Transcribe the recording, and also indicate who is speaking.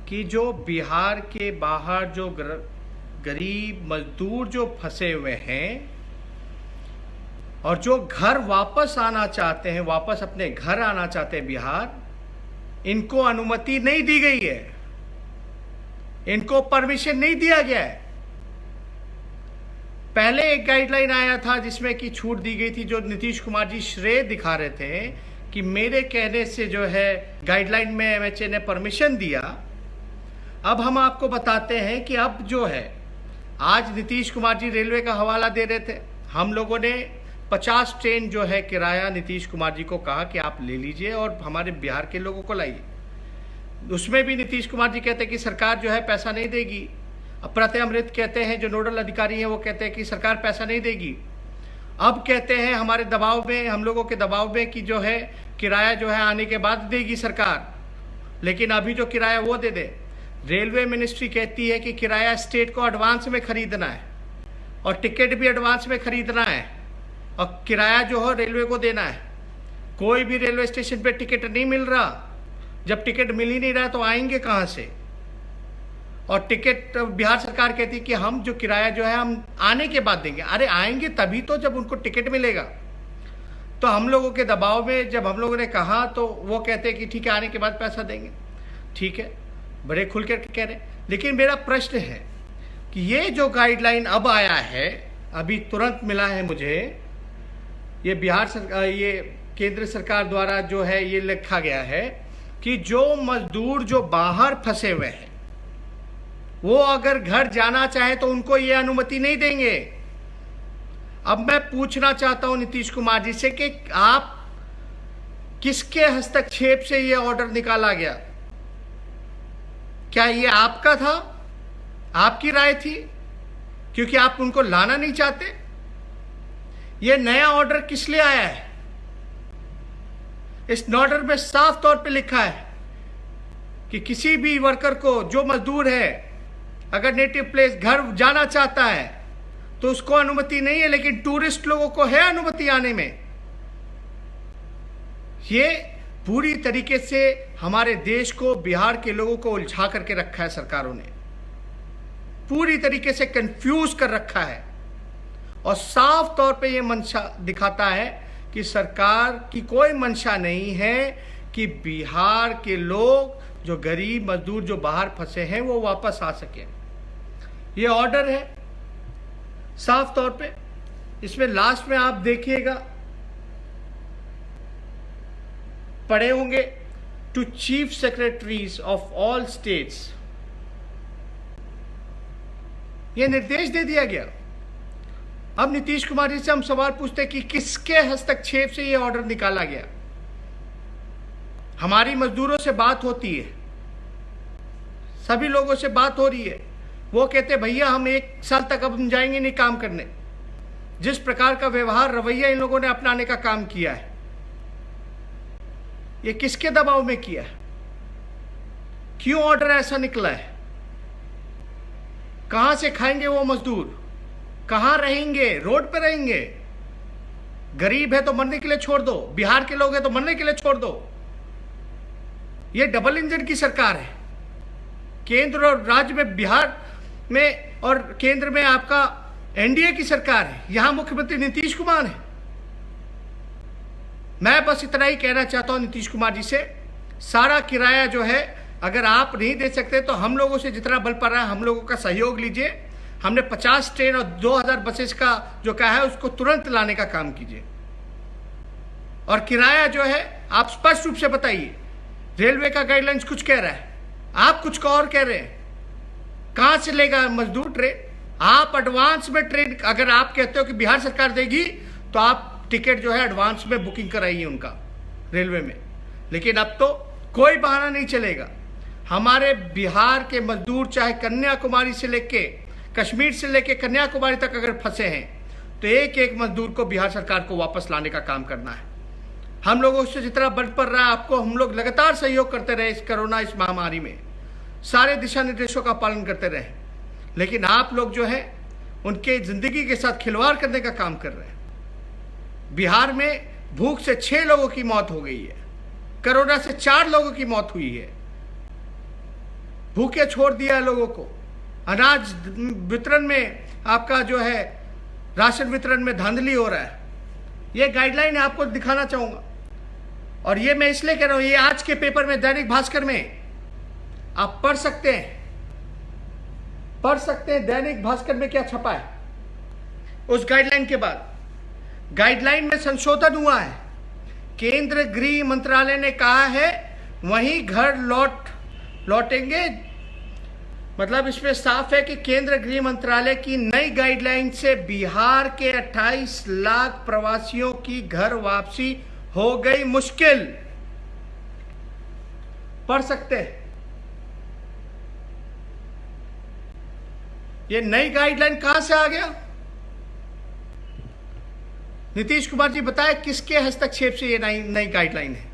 Speaker 1: कि जो बिहार के बाहर जो गरीब मजदूर जो फंसे हुए हैं और जो घर वापस आना चाहते हैं, वापस अपने घर आना चाहते हैं बिहार, इनको अनुमति नहीं दी गई है, इनको परमिशन नहीं दिया गया है। पहले एक गाइडलाइन आया था जिसमें कि छूट दी गई थी, जो नीतीश कुमार जी श्रेय दिखा रहे थे कि मेरे कहने से जो है गाइडलाइन में एमएचए ने परमिशन दिया। अब हम आपको बताते हैं कि अब जो है, आज नीतीश कुमार जी रेलवे का हवाला दे रहे थे, हम लोगों ने 50 ट्रेन जो है किराया नीतीश कुमार जी को कहा कि आप ले लीजिए और हमारे बिहार के लोगों को लाइए। उसमें भी नीतीश कुमार जी कहते हैं कि सरकार जो है पैसा नहीं देगी। अब प्रत्यय अमृत कहते हैं, जो नोडल अधिकारी हैं, वो कहते हैं कि सरकार पैसा नहीं देगी। अब कहते हैं हमारे दबाव में, हम लोगों के दबाव में कि जो है किराया जो है आने के बाद देगी सरकार, लेकिन अभी जो किराया वो दे दे। रेलवे मिनिस्ट्री कहती है कि किराया स्टेट को एडवांस में खरीदना है और टिकट भी एडवांस में खरीदना है और किराया जो है रेलवे को देना है। कोई भी रेलवे स्टेशन पे टिकट नहीं मिल रहा। जब टिकट मिल ही नहीं रहा तो आएंगे कहाँ से? और टिकट बिहार सरकार कहती है कि हम जो किराया जो है हम आने के बाद देंगे। अरे आएंगे तभी तो जब उनको टिकट मिलेगा। तो हम लोगों के दबाव में जब हम लोगों ने कहा तो वो कहते हैं कि ठीक है आने के बाद पैसा देंगे। ठीक है, बड़े खुल कर कह रहे। लेकिन मेरा प्रश्न है कि ये जो गाइडलाइन अब आया है, अभी तुरंत मिला है मुझे, ये बिहार सरकार, ये केंद्र सरकार द्वारा जो है ये लिखा गया है कि जो मजदूर जो बाहर फंसे हुए हैं वो अगर घर जाना चाहे तो उनको ये अनुमति नहीं देंगे। अब मैं पूछना चाहता हूं नीतीश कुमार जी से कि आप किसके हस्तक्षेप से ये ऑर्डर निकाला गया? क्या ये आपका था, आपकी राय थी, क्योंकि आप उनको लाना नहीं चाहते? ये नया ऑर्डर किस लिए आया है? इस ऑर्डर में साफ तौर पे लिखा है कि किसी भी वर्कर को, जो मजदूर है, अगर नेटिव प्लेस घर जाना चाहता है तो उसको अनुमति नहीं है, लेकिन टूरिस्ट लोगों को है अनुमति आने में। ये पूरी तरीके से हमारे देश को, बिहार के लोगों को उलझा करके रखा है सरकारों ने, पूरी तरीके से कंफ्यूज कर रखा है और साफ तौर पे ये मंशा दिखाता है कि सरकार की कोई मंशा नहीं है कि बिहार के लोग, जो गरीब मजदूर जो बाहर फंसे हैं, वो वापस आ सके। ये ऑर्डर है साफ तौर पे। इसमें लास्ट में आप देखिएगा, पढ़े होंगे, to chief secretaries of all states, ये निर्देश दे दिया गया। अब नीतीश कुमार जी से हम सवाल पूछते हैं कि किसके हस्तक्षेप से ये ऑर्डर निकाला गया? हमारी मजदूरों से बात होती है, सभी लोगों से बात हो रही है, वो कहते भैया हम 1 साल तक अब हम जाएंगे नहीं काम करने। जिस प्रकार का व्यवहार, रवैया इन लोगों ने अपनाने का काम किया है, ये किसके दबाव में किया है? क्यों ऑर्डर ऐसा निकला है? कहां से खाएंगे वो मजदूर? कहां रहेंगे? रोड पे रहेंगे? गरीब है तो मरने के लिए छोड़ दो, बिहार के लोग हैं तो मरने के लिए छोड़ दो। ये डबल इंजन की सरकार है। केंद्र और राज्य में, बिहार में और केंद्र में आपका एनडीए की सरकार है, यहां मुख्यमंत्री नीतीश कुमार है। मैं बस इतना ही कहना चाहता हूं नीतीश कुमार जी से, सारा किराया जो है अगर आप नहीं दे सकते तो हम लोगों से जितना बल पड़ रहा है हम लोगों का सहयोग लीजिए। हमने 50 ट्रेन और 2000 बसेस का जो कहा है उसको तुरंत लाने का काम कीजिए। और किराया जो है आप स्पष्ट रूप से बताइए। रेलवे का गाइडलाइंस कुछ कह रहा है, आप कुछ और कह रहे हैं। कहां से लेगा मजदूर ट्रेन? आप एडवांस में ट्रेन, अगर आप कहते हो कि बिहार सरकार देगी तो आप टिकट जो है एडवांस में बुकिंग कराइए उनका रेलवे में। लेकिन अब तो कोई बहाना नहीं चलेगा। हमारे बिहार के मजदूर चाहे कन्याकुमारी से लेके, कश्मीर से लेके कन्याकुमारी तक अगर फंसे हैं तो एक एक मजदूर को बिहार सरकार को वापस लाने का काम करना है। हम लोगों से जितना बल पड़ रहा है, आपको हम लोग लगातार सहयोग करते रहे इस कोरोना, इस महामारी में, सारे दिशा निर्देशों का पालन करते रहे। लेकिन आप लोग जो है उनके जिंदगी के साथ खिलवाड़ करने का काम कर रहे हैं। बिहार में भूख से 6 लोगों की मौत हो गई है, कोरोना से 4 लोगों की मौत हुई है। भूखे छोड़ दिया लोगों को, अनाज वितरण में आपका जो है राशन वितरण में धांधली हो रहा है। ये गाइडलाइन आपको दिखाना चाहूंगा, और ये मैं इसलिए कह रहा हूं, ये आज के पेपर में दैनिक भास्कर में आप पढ़ सकते हैं, दैनिक भास्कर में क्या छपा है। उस गाइडलाइन के बाद गाइडलाइन में संशोधन हुआ है। केंद्र गृह मंत्रालय ने कहा है वहीं घर लौटेंगे, मतलब इसमें साफ है कि केंद्र गृह मंत्रालय की नई गाइडलाइन से बिहार के 28 लाख प्रवासियों की घर वापसी हो गई मुश्किल। पढ़ सकते हैं। ये नई गाइडलाइन कहां से आ गया? नीतीश कुमार जी बताए किसके हस्तक्षेप से ये नई गाइडलाइन है?